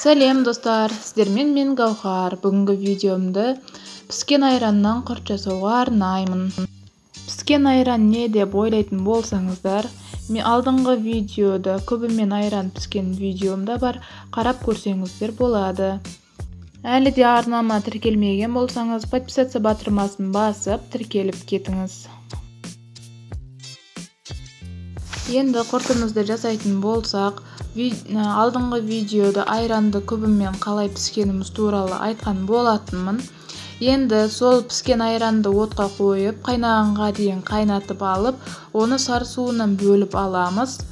Сәлем достар, сіздермен мен Гаухар. Бүгінгі видеомды піскен айраннан құрт жасауға арнаймын. Піскен айран не деп ойлайтын болсаңыздар, мен алдыңғы видеода көбімен айран піскен видеомда бар, қарап көрсеңіздер болады. Әлі де арнама тіркелмеген болсаңыз, подписаться батырмасын басып, тіркеліп кетіңіз. Енді құртымызды жасайтын болсақ, алдыңғы видеода айранды көбімен қалай піскеніміз туралы айтқан болатынмын. Енді сол піскен айранды отқа қойып, қайнағанға дейін қайнатып алып, оны сары суынан бөліп аламыз.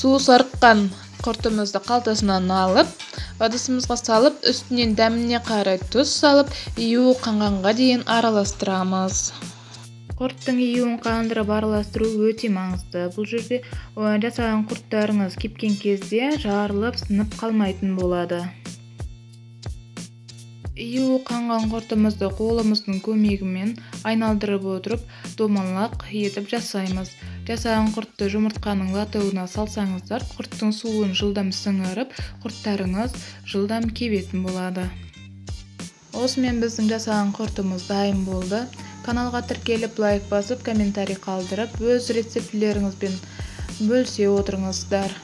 Су сарыққан құртымызды қалтасынан алып, ыдысымызға салып, үстінен дәміне қарай тұз салып, июі қанғанға дейін араластырамыз. Құрттың июін қандырып араластыру өте маңызды. Бұл жерде жасаған құрттарыңыз кепкен кезде жарылып, сынып қалмайтын болады. Июі қанған құртымызды қолымыздың көмегімен айналдырып отырып, домалақ етіп жасаймыз. Жасаған құртты жұмыртқаның латығына салсаңыздар, құрттың суын жылдам сіңіріп, құрттарыңыз жылдам кебетін болады. Осымен біздің жасаған құртымыз дайын болды. Каналға тіркеліп, лайк басып, комментарий қалдырып, өз рецептілеріңізбен бөлісе отырыңыздар.